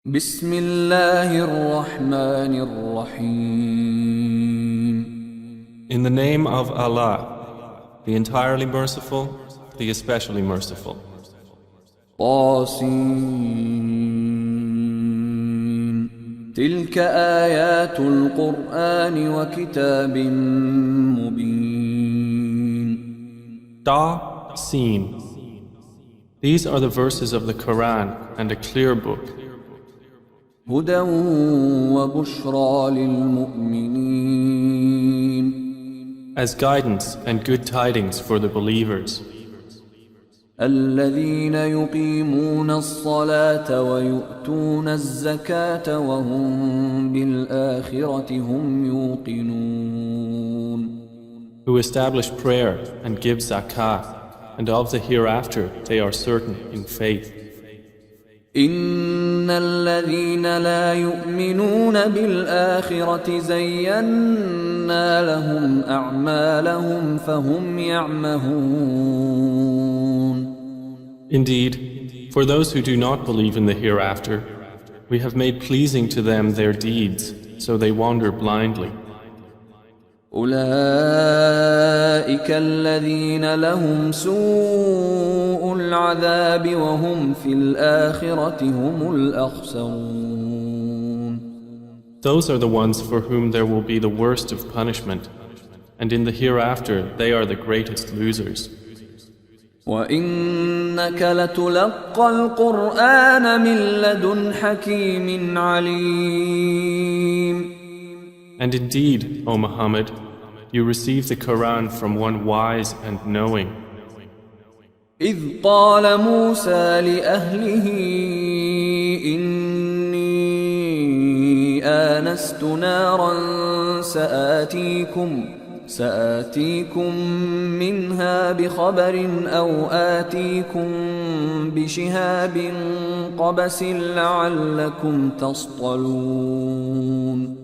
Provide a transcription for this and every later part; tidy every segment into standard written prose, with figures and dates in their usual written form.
بسم الله الرحمن الرحيم. In the name of Allah, the entirely merciful, the especially merciful. طاسين تلك آيات القرآن وكتاب مبين. Ta, Sin. These are the verses of the Qur'an and a clear book. هدى وبشرى للمؤمنين. As guidance and good tidings for the believers. الذين يقيمون الصلاة ويؤتون الزكاة وهم بالآخرة هم يوقنون. Who establish prayer and give zakah, and of the hereafter they are certain in faith. إن الذين لا يؤمنون بالآخرة زينا لهم أعمالهم فهم يعمهون. Indeed, for those who do not believe in the hereafter, we have made pleasing to them their deeds, so they wander blindly. أولئك الذين لهم سوء العذاب وهم في الآخرة هم الأخسرون. Those are the ones for whom there will be the worst of punishment, and in the hereafter they are the greatest losers. وإنك لتلقى القرآن من لدن حكيم عليم. And indeed, O Muhammad, you receive the Qur'an from one wise and knowing. إذ قال موسى لأهله إني آنست نارا سآتيكم منها بخبر أو آتيكم بشهاب قبس لعلكم تصطلون.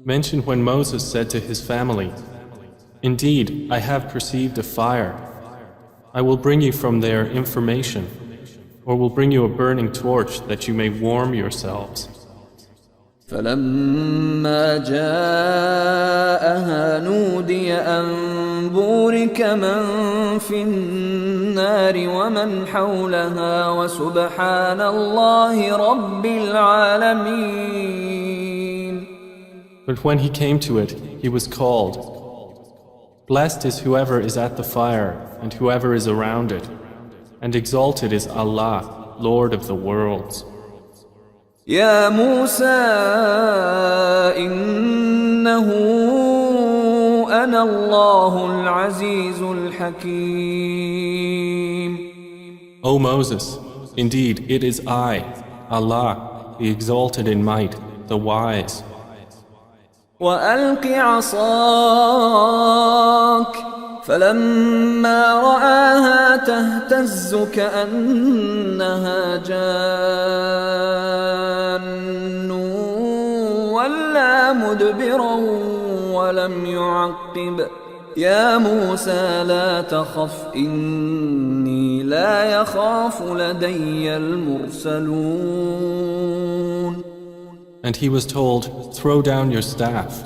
Mention when Moses said to his family, "Indeed, I have perceived a fire. I will bring you from there information, or will bring you a burning torch that you may warm yourselves." فلما جاءها نودي أن بورك من في النار ومن حولها وسبحان الله رب العالمين. But when he came to it, he was called, "Blessed is whoever is at the fire and whoever is around it, and exalted is Allah, Lord of the worlds." يا موسى إنه أنا الله العزيز الحكيم. O Moses, indeed it is I, Allah, the exalted in might, the wise. وألق عصاك فلما رآها تهتز كأنها جان ولا مدبرا ولم يعقب. يا موسى لا تخف إني لا يخاف لدي المرسلون. And he was told, "Throw down your staff."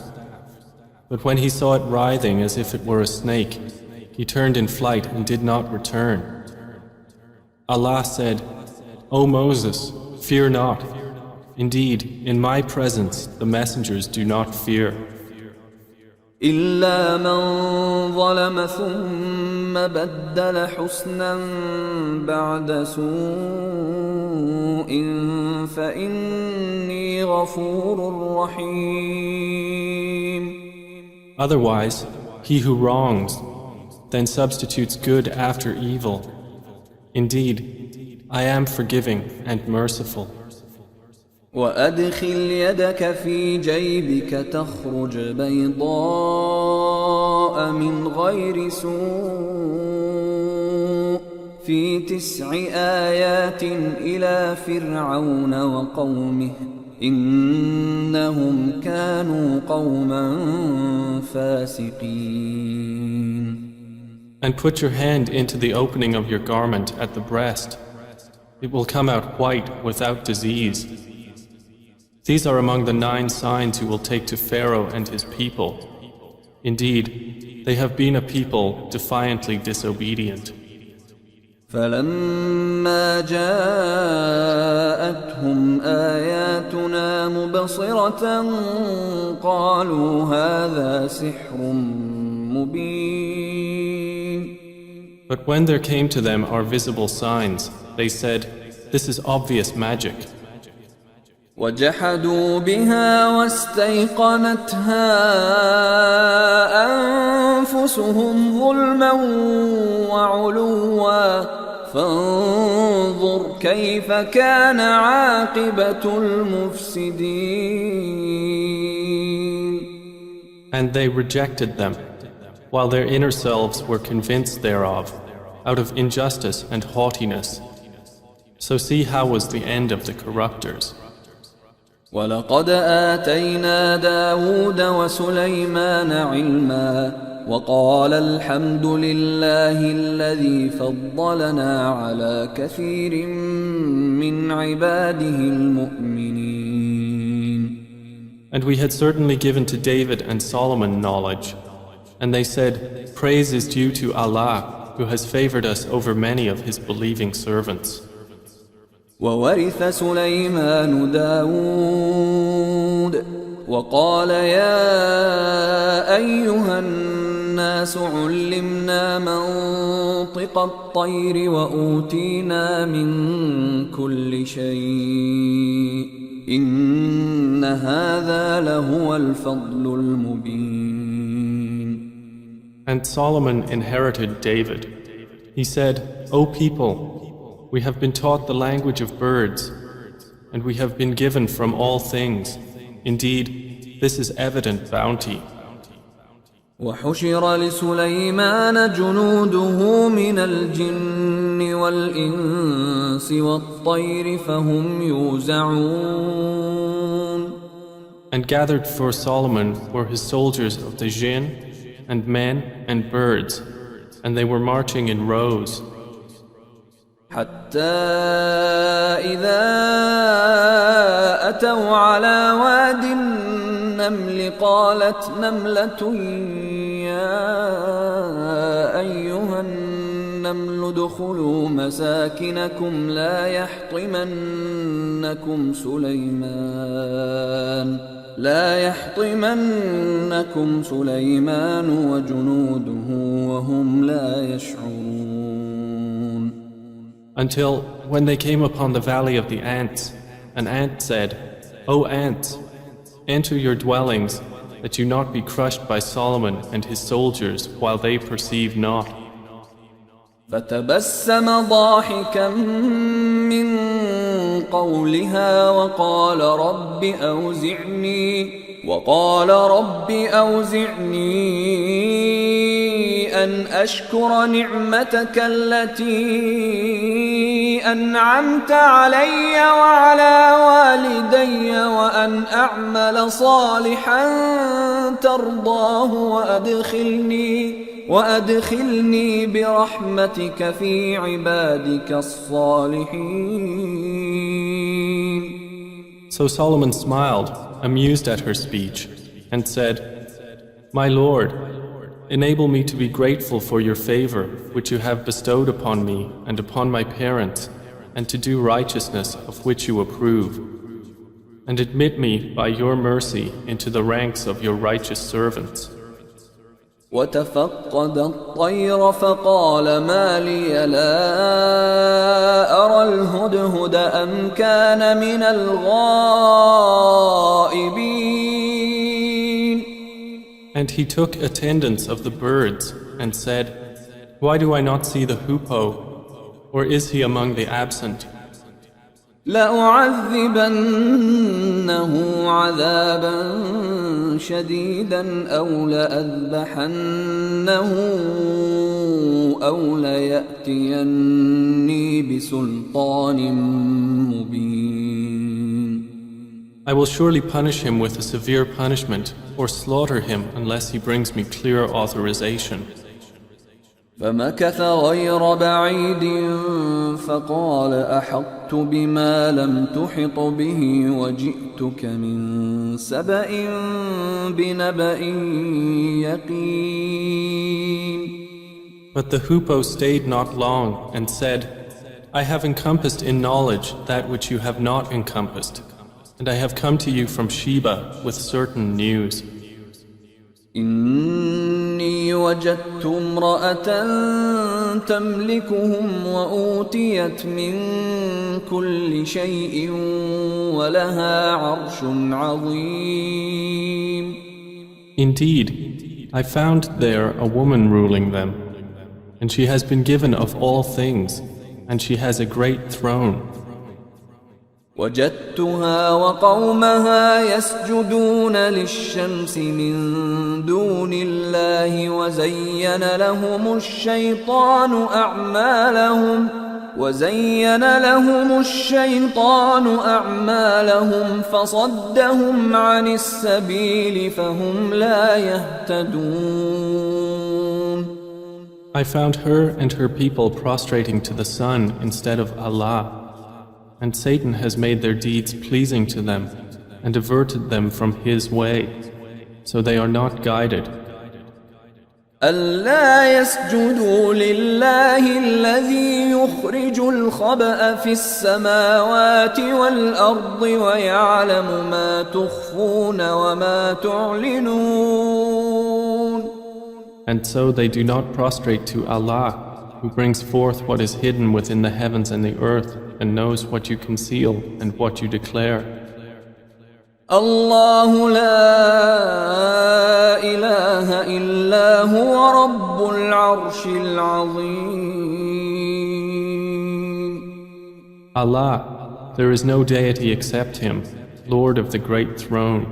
But when he saw it writhing as if it were a snake, he turned in flight and did not return. Allah said, "O Moses, fear not. Indeed, in my presence the messengers do not fear. إلا من ظلم ثم بدل حسنا بعد سوء فإني غفور رحيم. Otherwise, he who wrongs, then substitutes good after evil. Indeed, I am forgiving and merciful. وأدخل يدك في جيبك تخرج بيضاء من غير سوء في 9 آيات إلى فرعون وقومه إنهم كانوا قوما فاسقين. And put your hand into the opening of your garment at the breast. It will come out white without disease. These are among the 9 signs you will take to Pharaoh and his people. Indeed, they have been a people defiantly disobedient. فلما جاءتهم آياتنا مبصرة قالوا هذا سحر مبين. But when there came to them our visible signs, they said, "This is obvious magic." وجحدوا بها واستيقنتها أنفسهم ظلما وعلوا فانظر كيف كان عاقبة المفسدين. And they rejected them, while their inner selves were convinced thereof, out of injustice and haughtiness. So see how was the end of the corruptors. ولقد آتينا داود وسليمان علما وقال الحمد لله الذي فضلنا على كثير من عباده المؤمنين. And we had certainly given to David and Solomon knowledge, and they said, "Praise is due to Allah, who has favored us over many of his believing servants." وورث سليمان داود وقال يا أيها الناس علمنا منطق الطير وأوتينا من كل شيء إن هذا لهو الفضل المبين. And Solomon inherited David. He said, "O people, we have been taught the language of birds, and we have been given from all things. Indeed, this is evident bounty." وحشر لسليمان جنوده من الجن والإنس والطير فهم يوزعون. And gathered for Solomon were his soldiers of the jinn, and men and birds, and they were marching in rows. حتى إذا أتوا على واد النمل قالت نملة يا أيها النمل ادخلوا مساكنكم لا يحطمنكم سليمان وجنوده وهم لا يشعرون. Until when they came upon the valley of the ants, an ant said, "O ants, enter your dwellings, that you not be crushed by Solomon and his soldiers while they perceive not." فتبسم ضاحكا من قولها وقال رب أوزعني أن أشكر نعمتك التي أنعمت علي وعلى والدي وأن أعمل صالحا ترضاه وأدخلني برحمتك في عبادك الصالحين. So Solomon smiled, amused at her speech, and said, "My Lord, enable me to be grateful for your favor which you have bestowed upon me and upon my parents, and to do righteousness of which you approve. And admit me by your mercy into the ranks of your righteous servants." وتفقد الطير فقال ما لي لا أرى الهدهد أم كان من الغائبين. And he took attendance of the birds and said, "Why do I not see the hoopoe, or is he among the absent?" لأعذبنه عذابا شديدا أو لأذبحنه أو ليأتيني بسلطان مبين. I will surely punish him with a severe punishment, or slaughter him unless he brings me clear authorization. فمكث غير بعيد فقال أحطت بما لم تحط به وجئتك من سبأ بنبأ يقين. But the hoopoe stayed not long and said, I have encompassed in knowledge that which you have not encompassed, and I have come to you from Sheba with certain news. إني وجدت امرأة تملكهم وأوتيت من كل شيء ولها عرش عظيم. Indeed, I found there a woman ruling them, and she has been given of all things, and she has a great throne. وجدتها وقومها يسجدون للشمس من دون الله وزين لهم الشيطان أعمالهم فصدهم عن السبيل فهم لا يهتدون. I found her and her people prostrating to the sun instead of Allah. And Satan has made their deeds pleasing to them and diverted them from his way, so they are not guided. ألا يسجدوا لله الذي يخرج الخبأ في السماوات والأرض ويعلم ما تخفون وما تعلنون. And so they do not prostrate to Allah, who brings forth what is hidden within the heavens and the earth, and knows what you conceal and what you declare. الله لا إله إلا هو رب العرش العظيم. Allah, there is no deity except Him, Lord of the great throne.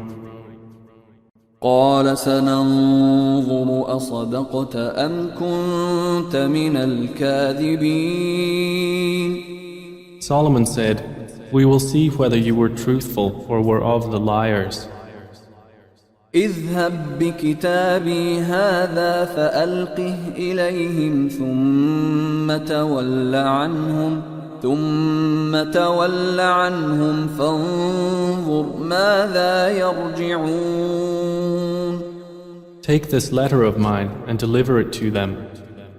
قال سننظر أصدقت أم كنت من الكاذبين. Solomon said, we will see whether you were truthful or were of the liars. اذهب بكتابي هذا فألقه إليهم ثم تول عنهم فانظر ماذا يرجعون. Take this letter of mine and deliver it to them,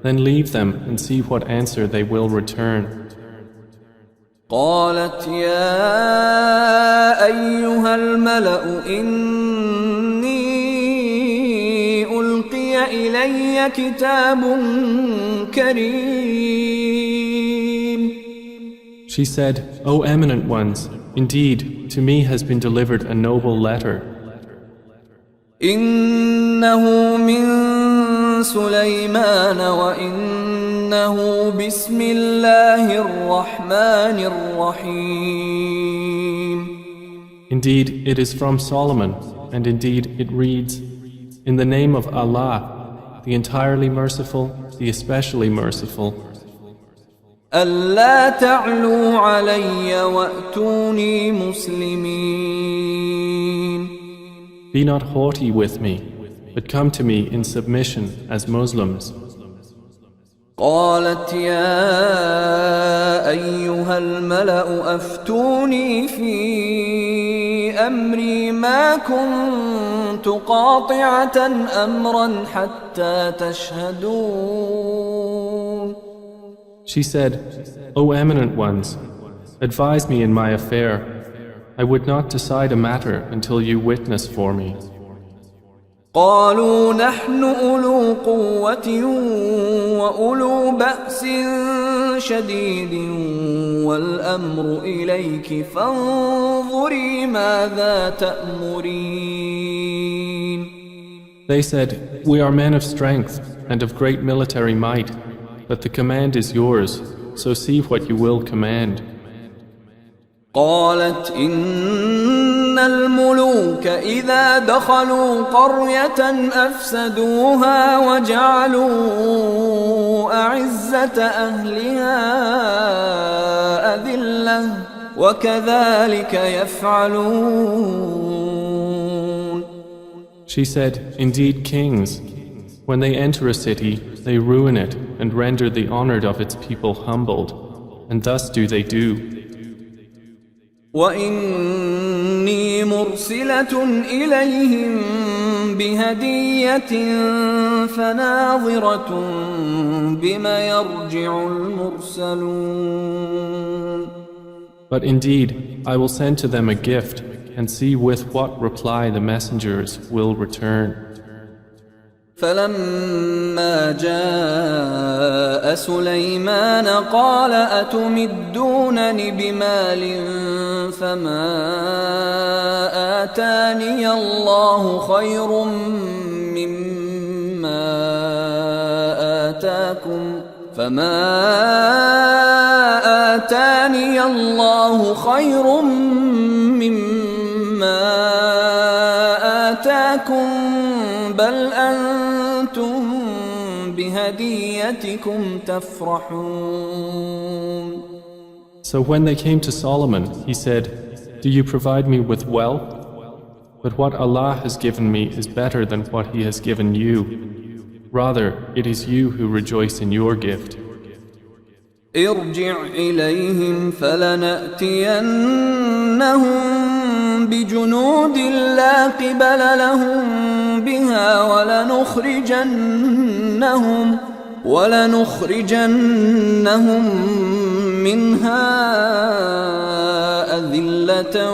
then leave them and see what answer they will return. قالت يا أيها الملأ إني ألقي إلي كتاب كريم. She said, O eminent ones, indeed, to me has been delivered a noble letter. إنه من سليمان وإنه بسم الله الرحمن الرحيم. Indeed, it is from Solomon, and indeed it reads, in the name of Allah, the entirely merciful, the especially merciful. ألا تعلوا علي وأتوني مسلمين. Be not haughty with me, but come to me in submission as Muslims. قالت يا أيها الملأ أفتوني في أمري ما كنت قاطعة أمرا حتى تشهدون. She said, O eminent ones, advise me in my affair. I would not decide a matter until you witness for me. قالوا نحن أولو قوة وأولو بأس شديد والأمر إليك فانظري ماذا تأمرين. They said, we are men of strength and of great military might, but the command is yours, so see what you will command. قالت إن الملوك إذا دخلوا قرية أفسدوها وجعلوا أعزة أهلها أذلة وكذلك يفعلون. She said, indeed kings, When they enter a city, they ruin it and render the honored of its people humbled, and thus do they do. وإني مرسلة إليهم بهدية فناظرة بما يرجع المرسلون. But indeed, I will send to them a gift and see with what reply the messengers will return. فلما جاء سليمان قال أتمدونني بمال فما آتاني الله خير مما آتاكم بل أنتم بهديتكم تفرحون. So when they came to Solomon, he said, "Do you provide me with wealth? But what Allah has given me is better than what He has given you. Rather, it is you who rejoice in your gift." ارجع إليهم فلنأتينهم بجنود لا قبل لهم بها ولنخرجنهم منها أذلة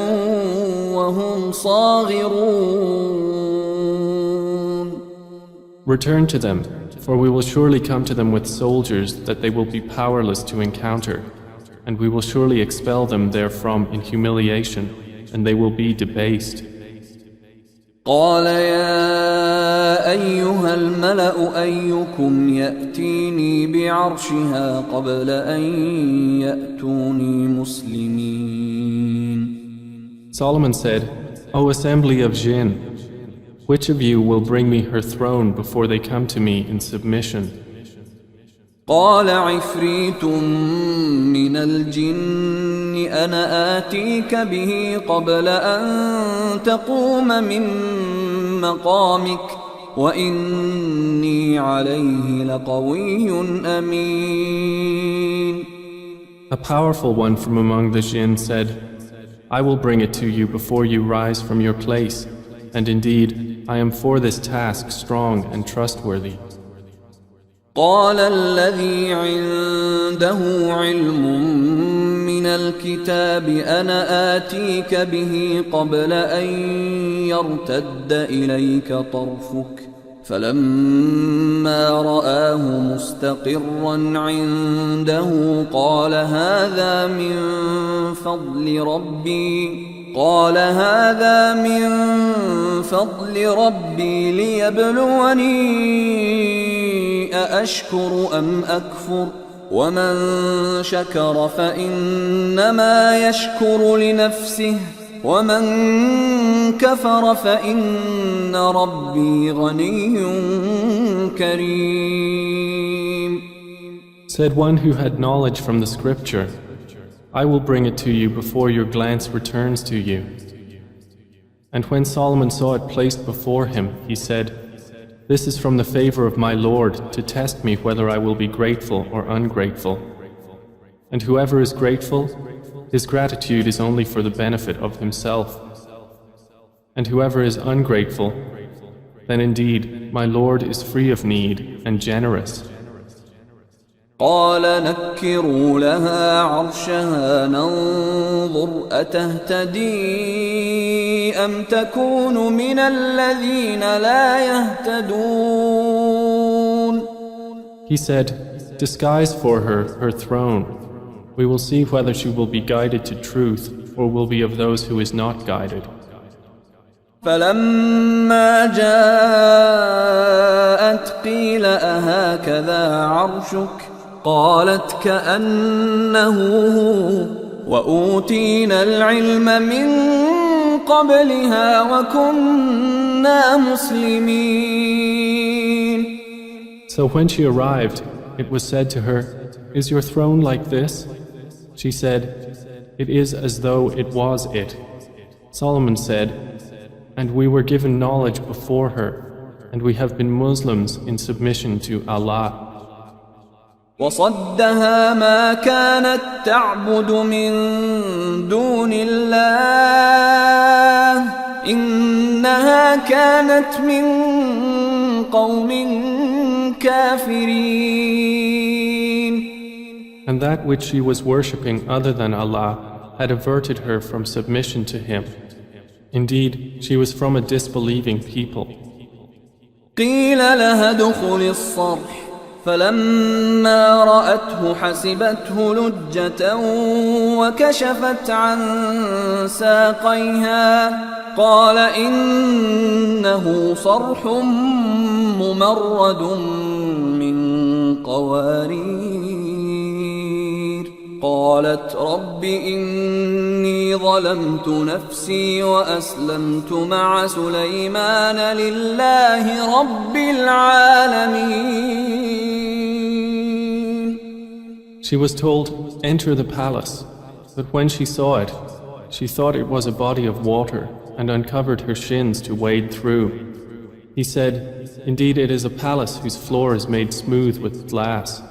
وهم صاغرون. Return to them, for we will surely come to them with soldiers that they will be powerless to encounter, and we will surely expel them therefrom in humiliation, and they will be debased. قال يا أيها الملأ أيكم يأتيني بعرشها قبل أن يأتوني مسلمين. Solomon said, O assembly of jinn, which of you will bring me her throne before they come to me in submission? قال عفريت من الجن أنا آتيك به قبل أن تقوم من مقامك وإني عليه لقوي أمين. A powerful one from among the jinn said, I will bring it to you before you rise from your place, and indeed I am for this task strong and trustworthy. قال الذي عنده علم من الكتاب أنا آتيك به قبل أن يرتد إليك طرفك فلما رآه مستقرا عنده قال هذا من فضل ربي ليبلوني أأشكر أم أكفر ومن شكر فإنما يشكر لنفسه ومن كفر فإن ربي غني كريم. Said one who had knowledge from the scripture, I will bring it to you before your glance returns to you. And when Solomon saw it placed before him, he said, This is from the favor of my Lord to test me whether I will be grateful or ungrateful. And whoever is grateful, his gratitude is only for the benefit of himself. And whoever is ungrateful, then indeed my Lord is free of need and generous. قال نكروا لها عرشها ننظر أتهتدي أم تكون من الذين لا يهتدون. He said, disguise for her throne. We will see whether she will be guided to truth or will be of those who is not guided. فلما جاءت قيل أهكذا عرشك قالت كأنه هو وأوتينا العلم من قبلها وكنا مسلمين. So when she arrived, it was said to her, Is your throne like this? She said, It is as though it was it. Solomon said, And we were given knowledge before her, and we have been Muslims in submission to Allah. وصدها ما كانت تعبد من دون الله إنها كانت من قوم كافرين. And that which she was worshipping other than Allah had averted her from submission to Him. Indeed, she was from a disbelieving people. قيل لها ادخل الصرح فلما رأته حسبته لجة وكشفت عن ساقيها قال إنه صرح ممرد من قوارير قالت رب إني ظلمت نفسي وأسلمت مع سليمان لله رب العالمين. She was told, enter the palace, but when she saw it, she thought it was a body of water and uncovered her shins to wade through. He said, indeed it is a palace whose floor is made smooth with glass.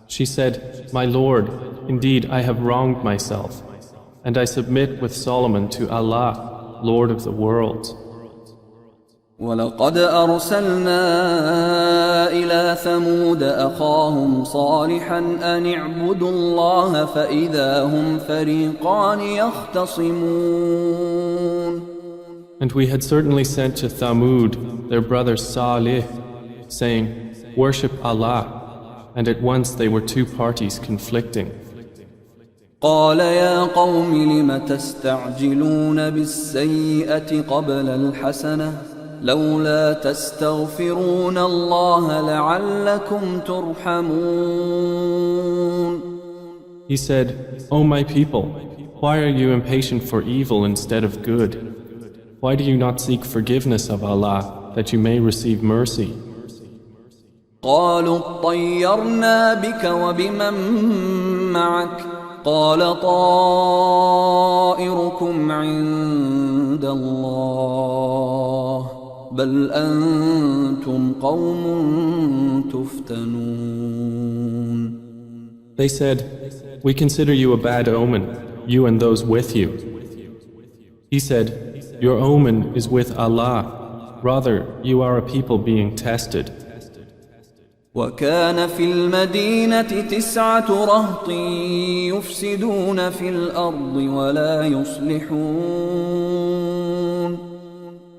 She said, my Lord, indeed I have wronged myself, and I submit with Solomon to Allah, Lord of the worlds. ولقد أرسلنا إلى ثمود أخاهم صالحا أن اعبدوا الله فإذا هم فريقان يختصمون. And we had certainly sent to Thamud their brother Saleh, saying, worship Allah, and at once they were two parties conflicting. قال يا قوم لم تستعجلون بالسيئة قبل الحسنة لولا تستغفرون الله لعلكم ترحمون. He said, O my people, why are you impatient for evil instead of good? Why do you not seek forgiveness of Allah that you may receive mercy? قالوا اطيرنا بك وبمن معك قال طائركم عند الله بل أنتم قوم تفتنون. They said, we consider you a bad omen, you and those with you. He said, your omen is with Allah, rather you are a people being tested. وكان في المدينة 9 رهط يفسدون في الأرض ولا يصلحون.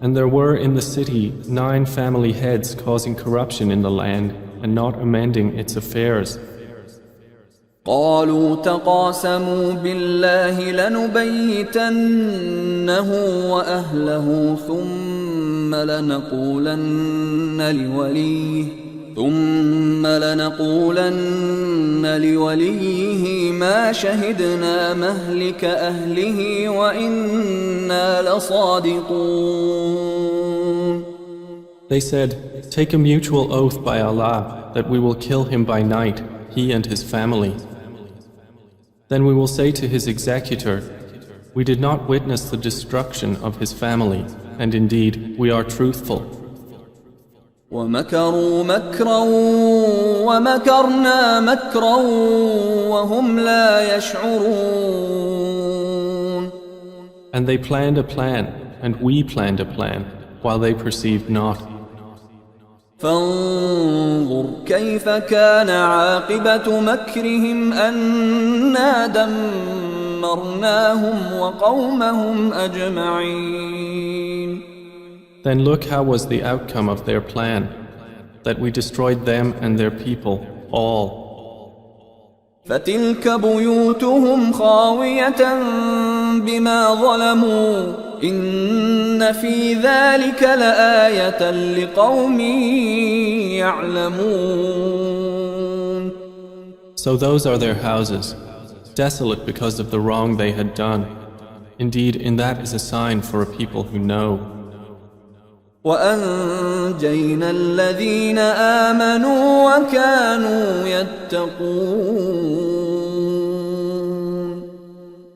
And there were in the city 9 family heads causing corruption in the land and not amending its affairs. قالوا تقاسموا بالله لنبيتنه وأهله ثم لنقولن لوليه ما شهدنا مهلك أهله وإنا لصادقون. They said, take a mutual oath by Allah that we will kill him by night, he and his family. Then we will say to his executor, we did not witness the destruction of his family, and indeed we are truthful. ومكروا مكرا ومكرنا مكرا وهم لا يشعرون. And they planned a plan, and we planned a plan, while they perceived not. فانظر كيف كان عاقبة مكرهم أنا دمرناهم وقومهم أجمعين. Then look how was the outcome of their plan, that we destroyed them and their people, all. فتلك بيوتهم خاوية بما ظلموا إن في ذلك لآية لقوم يعلمون. So those are their houses, desolate because of the wrong they had done. Indeed, in that is a sign for a people who know. وأنجينا الذين آمنوا وكانوا يتقون.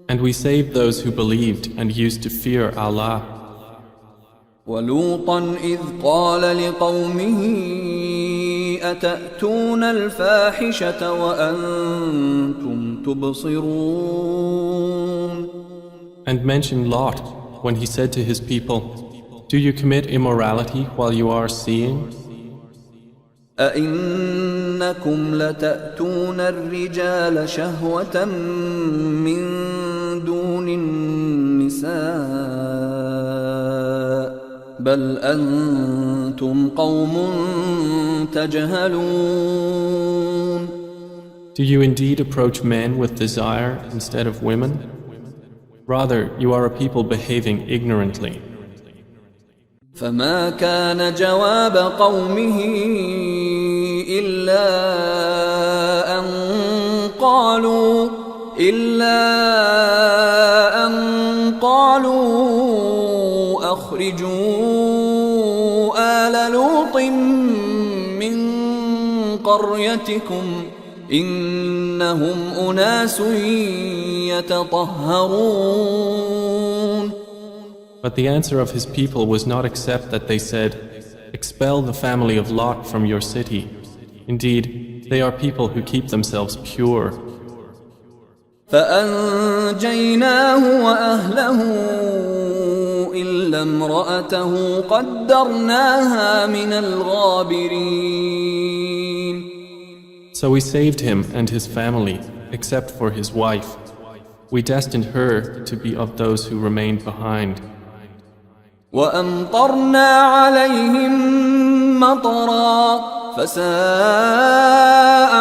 And we saved those who believed and used to fear Allah. ولوطا إذ قال لقومه أتأتون الفاحشة وأنتم تبصرون. And mention Lot when he said to his people, do you commit immorality while you are seeing? أئنكم لتأتون الرجال شهوة من دون النساء بل أنتم قوم تجهلون. Do you indeed approach men with desire instead of women? Rather, you are a people behaving ignorantly. فما كان جواب قومه إلا أن قالوا أخرجوا آل لوط من قريتكم إنهم أناس يتطهرون. But the answer of his people was not except that they said, expel the family of Lot from your city. Indeed, they are people who keep themselves pure. فأنجيناه وأهله إلا امرأته قدرناها من الغابرين. So we saved him and his family, except for his wife. We destined her to be of those who remained behind. وأمطرنا عليهم مطرا فساء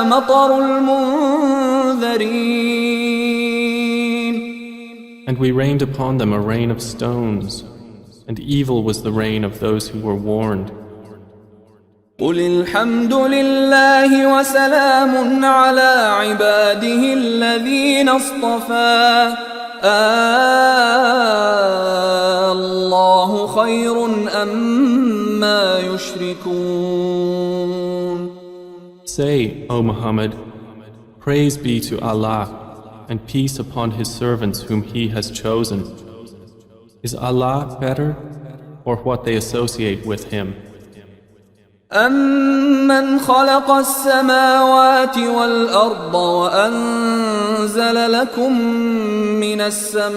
مطر المنذرين. And we rained upon them a rain of stones, and evil was the rain of those who were warned. قل الحمد لله وسلام على عباده الذين اصطفى الله خير أما يشركون. Say, O Muhammad, praise be to Allah and peace upon His servants whom He has chosen. Is Allah better or what they associate with Him? أَمَّنْ خَلَقَ السَّمَاوَاتِ وَالْأَرْضَ وَأَنزَلَ لَكُم مِّنَ السَّمَاءِ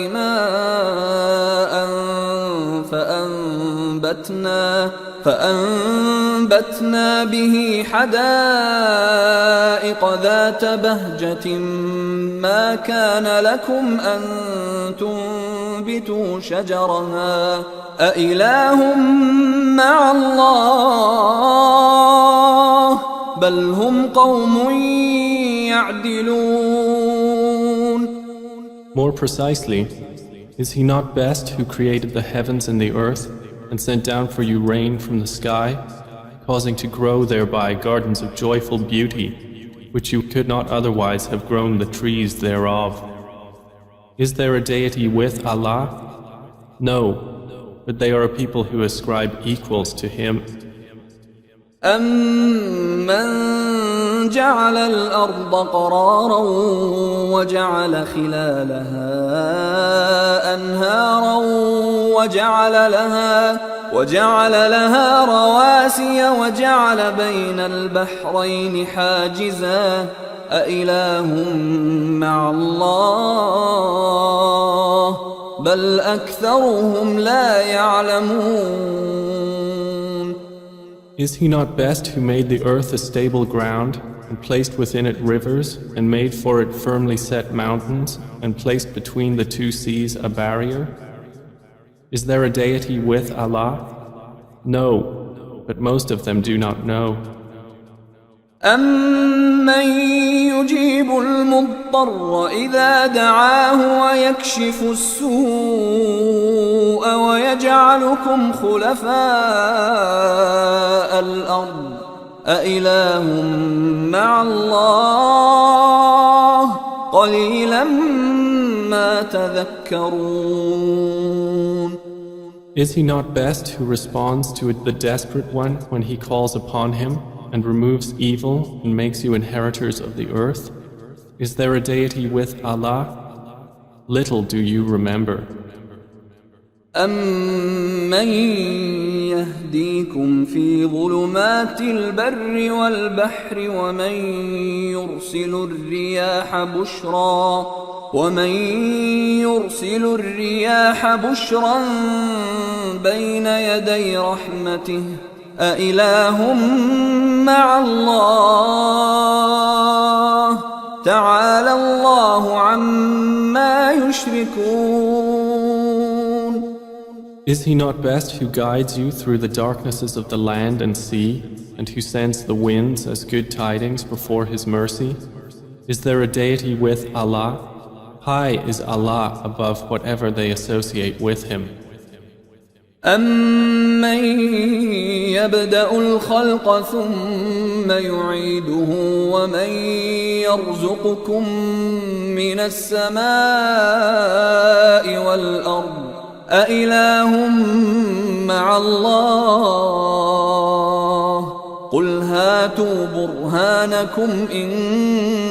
مَاءً فأنبتنا به حدائق ذات بهجة ما كان لكم أن تنبتوا شجرها أإله مع الله بل هم قوم يعدلون. More precisely, is He not best who created the heavens and the earth and sent down for you rain from the sky, causing to grow thereby gardens of joyful beauty, which you could not otherwise have grown the trees thereof? Is there a deity with Allah? No, but they are a people who ascribe equals to Him. أَمَّنْ جَعَلَ الْأَرْضَ قَرَارًا وَجَعَلَ خِلَالَهَا أَنْهَارًا وَجَعَلَ لَهَا رَوَاسِيَ وَجَعَلَ بَيْنَ الْبَحْرَيْنِ حَاجِزًا أَإِلَٰهٌ مَّعَ اللَّهِ بَلْ أَكْثَرُهُمْ لَا يَعْلَمُونَ. Is He not best who made the earth a stable ground and placed within it rivers and made for it firmly set mountains and placed between the two seas a barrier? Is there a deity with Allah? No, but most of them do not know. أَمَّن يُجِيبُ الْمُضْطَرَّ إِذَا دَعَاهُ وَيَكْشِفُ السُّوءَ وَيَجْعَلُكُمْ خُلَفَاءَ الْأَرْضِ أَإِلَٰهٌ مَّعَ اللَّهِ قَلِيلًا مَّا تَذَكَّرُونَ. Is He not best who responds to the desperate one when he calls upon Him and removes evil and makes you inheritors of the earth? Is there a deity with Allah? Little do you remember. أَمَّن يَهْدِيكُمْ فِي ظُلُمَاتِ الْبَرِّ وَالْبَحْرِ وَمَن يُرْسِلُ الرِّيَاحَ بُشْرًا بَيْنَ يَدَيْ رَحْمَتِهِ أَإِلَٰهٌ مَّعَ اللَّهِ تَعَالَى اللَّهُ عَمَّا يُشْرِكُونَ. Is he not best who guides you through the darknesses of the land and sea, and who sends the winds as good tidings before his mercy? Is there a deity with Allah? High is Allah above whatever they associate with him. أَمَّن يَبْدَأُ الْخَلْقَ ثُمَّ يُعِيدُهُ وَمَن يَرْزُقُكُم مِّنَ السَّمَاءِ وَالْأَرْضِ أَإِلَٰهٌ مَّعَ اللَّهِ قُلْ هَاتُوا بُرْهَانَكُمْ إِن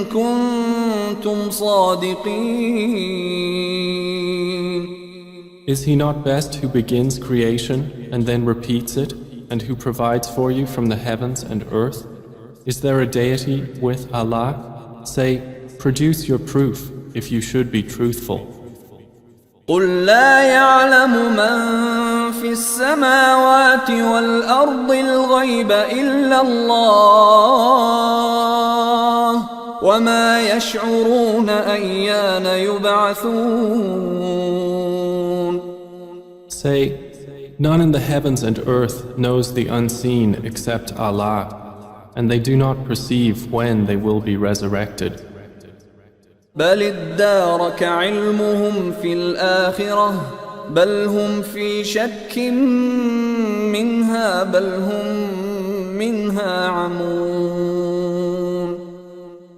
كُنتُمْ صَادِقِينَ. Is he not best who begins creation and then repeats it, and who provides for you from the heavens and earth? Is there a deity with Allah? Say, produce your proof if you should be truthful. قُل لَّا يَعْلَمُ مَن فِي السَّمَاوَاتِ وَالْأَرْضِ الْغَيْبَ إِلَّا اللَّهُ وَمَا يَشْعُرُونَ أَيَّانَ يُبْعَثُونَ. Say, none in the heavens and earth knows the unseen except Allah, and they do not perceive when they will be resurrected. بل ادارك علمهم في الآخرة بل هم في شك منها بل هم منها عمون.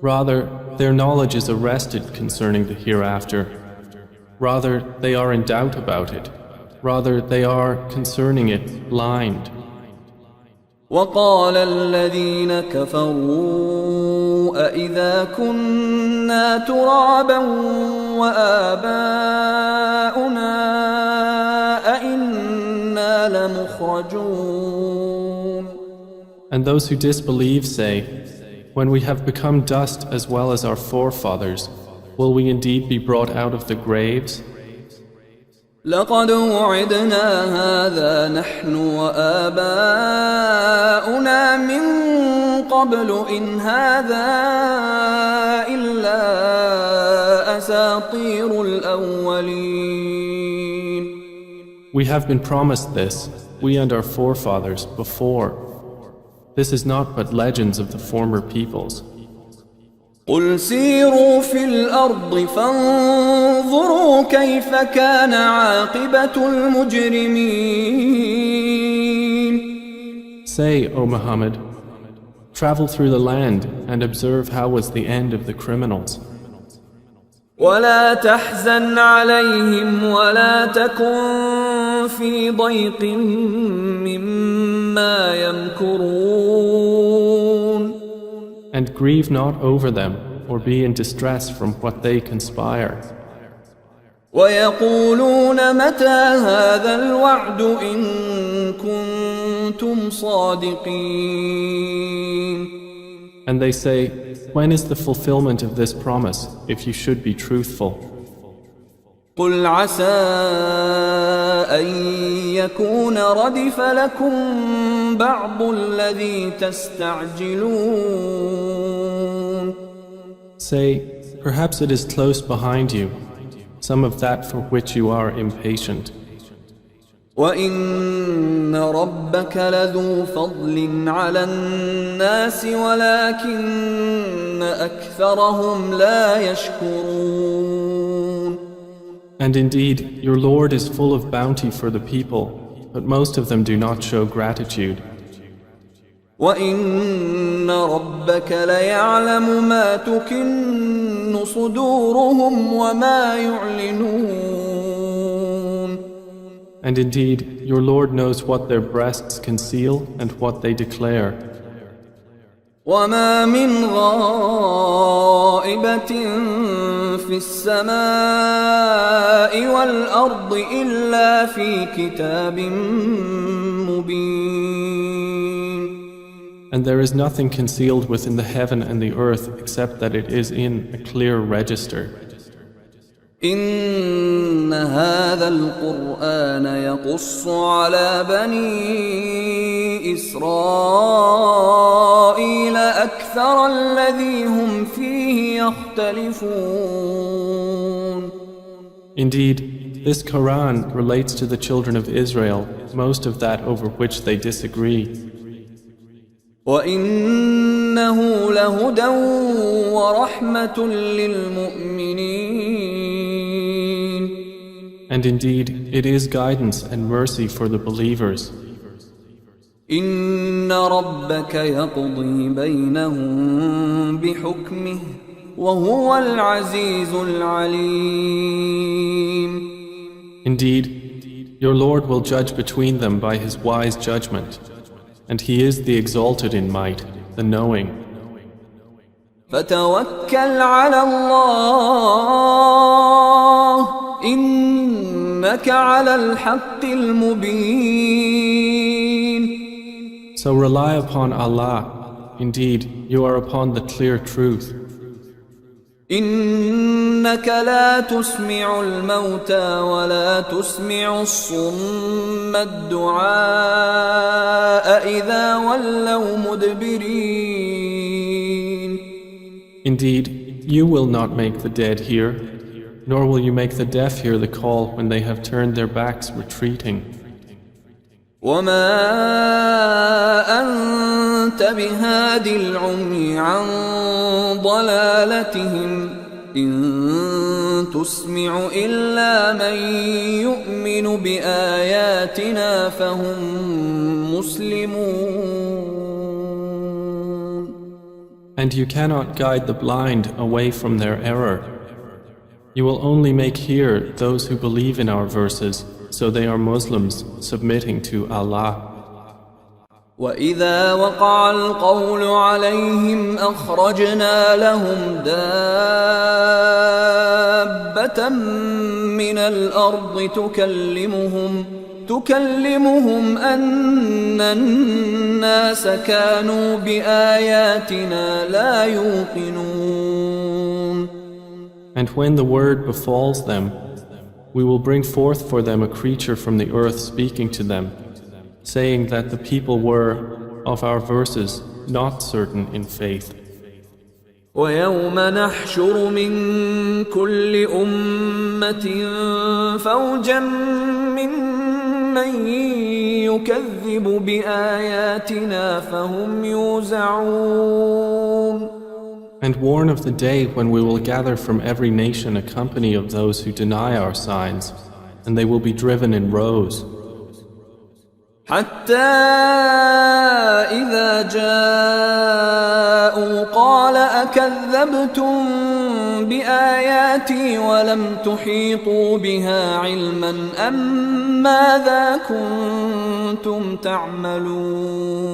Rather, their knowledge is arrested concerning the hereafter. Rather, they are in doubt about it. Rather, they are concerning it blind. وقال الذين كفروا أإذا كنا ترابا وآباؤنا أإنا لمخرجون. And those who disbelieve say, when we have become dust as well as our forefathers, will we indeed be brought out of the graves? لقد وعدنا هذا نحن وآباؤنا من قبل إن هذا إلا أساطير الأولين. We have been promised this, we and our forefathers, before. This is not but legends of the former peoples. قل سيروا في الأرض فانظروا كيف كان عاقبة المجرمين. Say, O Muhammad, travel through the land and observe how was the end of the criminals. ولا تحزن عليهم ولا تكن في ضيق مما يمكرون. And grieve not over them, or be in distress from what they conspire. ويقولون متى هذا الوعد إن كنتم صادقين. And they say, when is the fulfillment of this promise, if you should be truthful? قل عسى أن يكون ردف لكم بعض الذي تستعجلون. Say, perhaps it is close behind you, some of that for which you are impatient. وَإِنَّ رَبَّكَ لَذُو فَضْلٍ عَلَى النَّاسِ وَلَكِنَّ أَكْثَرَهُمْ لَا يَشْكُرُونَ. And indeed, your Lord is full of bounty for the people, but most of them do not show gratitude. وَإِنَّ رَبَّكَ لَيَعْلَمُ مَا تُكِنُّ صُدُورُهُمْ وَمَا يُعْلِنُونَ. And indeed, your Lord knows what their breasts conceal and what they declare. وَمَا مِنْ غَائِبَةٍ فِي في السماء والأرض إلا في كتاب مبين. And there is nothing concealed within the heaven and the earth except that it is in a clear register. إن هذا القرآن يقص على بني إسرائيل أكثر الذي هم فيه يختلفون. Indeed, this Quran relates to the children of Israel most of that over which they disagree. وإنه لهدى ورحمة للمؤمنين. And indeed, it is guidance and mercy for the believers. إن ربك يقضي بينهم بحكمه وهو العزيز العليم. Indeed, your Lord will judge between them by His wise judgment, and He is the exalted in might, the knowing. فتوكل على الله إنك على الحق المبين. So rely upon Allah. Indeed, you are upon the clear truth. إنك لا تسمع الموتى ولا تسمع الصم الدعاء إذا ولوا مدبرين. Indeed, you will not make the dead hear, nor will you make the deaf hear the call when they have turned their backs retreating. وما أنت بهاد العمي عن ضلالتهم إن تسمع إلا من يؤمن بآياتنا فهم مسلمون. And you cannot guide the blind away from their error. You will only make hear those who believe in our verses, so they are Muslims submitting to Allah. وإذا وقع القول عليهم أخرجنا لهم دابة من الأرض تكلمهم أن الناس كانوا بآياتنا لا يوقنون. And when the word befalls them, we will bring forth for them a creature from the earth speaking to them, saying that the people were, of our verses, not certain in faith. ويوم نحشر من كل أمة فوجا ممن يكذب بآياتنا فهم يوزعون. And warn of the day when we will gather from every nation a company of those who deny our signs, and they will be driven in rows. حتى إذا جاءوا قال أكذبتم بآياتي ولم تحيطوا بها علما أم ماذا كنتم تعملون.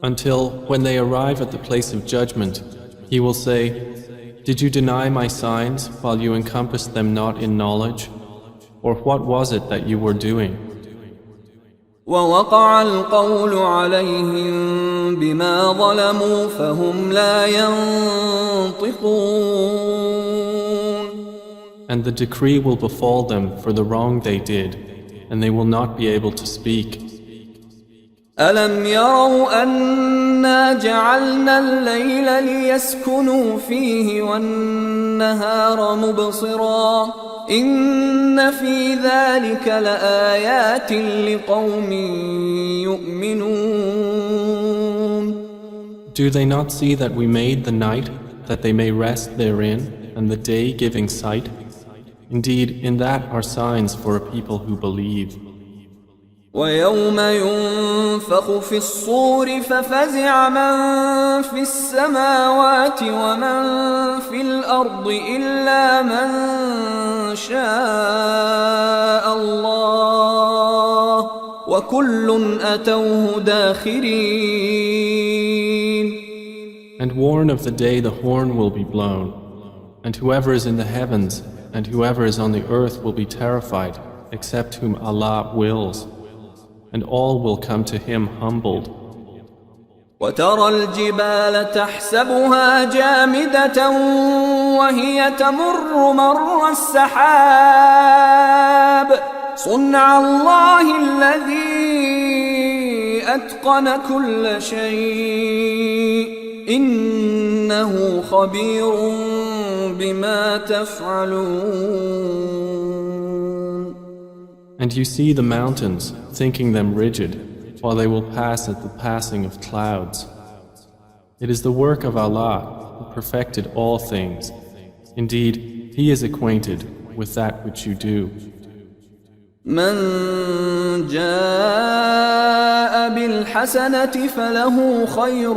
Until when they arrive at the place of judgment, he will say, did you deny my signs while you encompassed them not in knowledge? Or what was it that you were doing? ووقع القول عليهم بما ظلموا فهم لا ينطقون. And the decree will befall them for the wrong they did, and they will not be able to speak. ألم يروا أنا جعلنا الليل ليسكنوا فيه والنهار مبصرا إن في ذلك لآيات لقوم يؤمنون. Do they not see that we made the night that they may rest therein, and the day giving sight? Indeed, in that are signs for a people who believe. ويوم ينفخ في الصور ففزع من في السماوات ومن في الأرض إلا من شاء الله وكل أتوه داخرين. And warn of the day the horn will be blown, And whoever is in the heavens and whoever is on the earth will be terrified, except whom Allah wills, and all will come to Him humbled. وترى الجبال تحسبها جامدة وهي تمر مر السحاب صنع الله الذي أتقن كل شيء إنه خبير بما تفعلون. And you see the mountains, thinking them rigid, while they will pass at the passing of clouds. It is the work of Allah, who perfected all things. Indeed, He is acquainted with that which you do. من جاء بالحسنة فله خير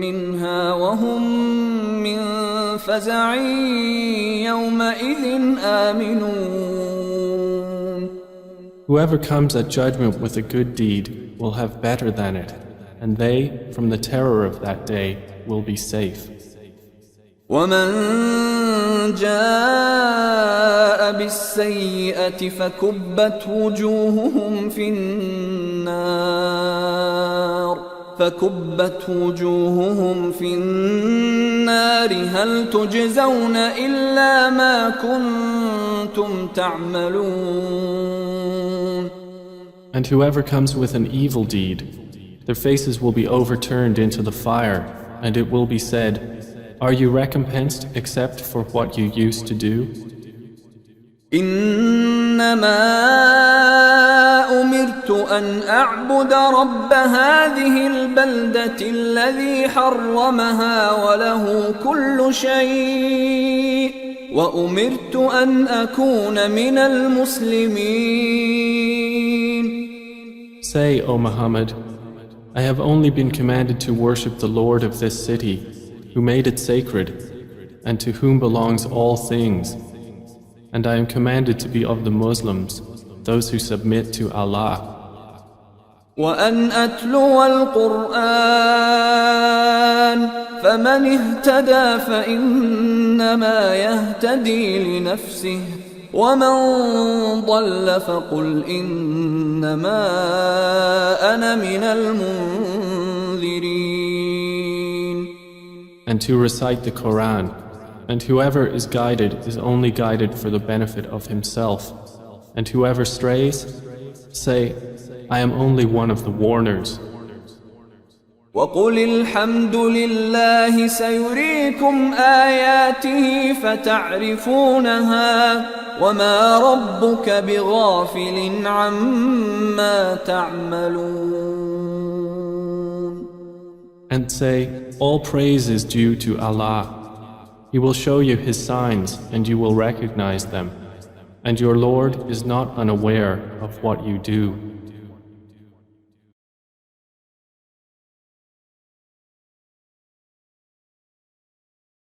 منها وهم من فزع يومئذ آمنون. Whoever comes at judgment with a good deed will have better than it, and they, from the terror of that day, will be safe. ومن جاء بالسيئة فكبت وجوههم في النار هل تجزون إلا ما كنتم تعملون. And whoever comes with an evil deed, their faces will be overturned into the fire, and it will be said, are you recompensed except for what you used to do? إنما أمرت أن أعبد رب هذه البلدة الذي حرمها وله كل شيء وأمرت أن أكون من المسلمين. Say, O Muhammad, I have only been commanded to worship the Lord of this city, who made it sacred, and to whom belongs all things. And I am commanded to be of the Muslims, those who submit to Allah. وأن أتلو القرآن فمن اهتدى فإنما يهتدي لنفسه ومن ضل فقل إنما أنا من المنذرين. And to recite the Qur'an, and whoever is guided is only guided for the benefit of himself, and whoever strays, say, I am only one of the warners. وقل الحمد لله سيريكم آياته فتعرفونها وما ربك بغافل عما تعملون. And say, all praise is due to Allah. He will show you His signs and you will recognize them. And your Lord is not unaware of what you do.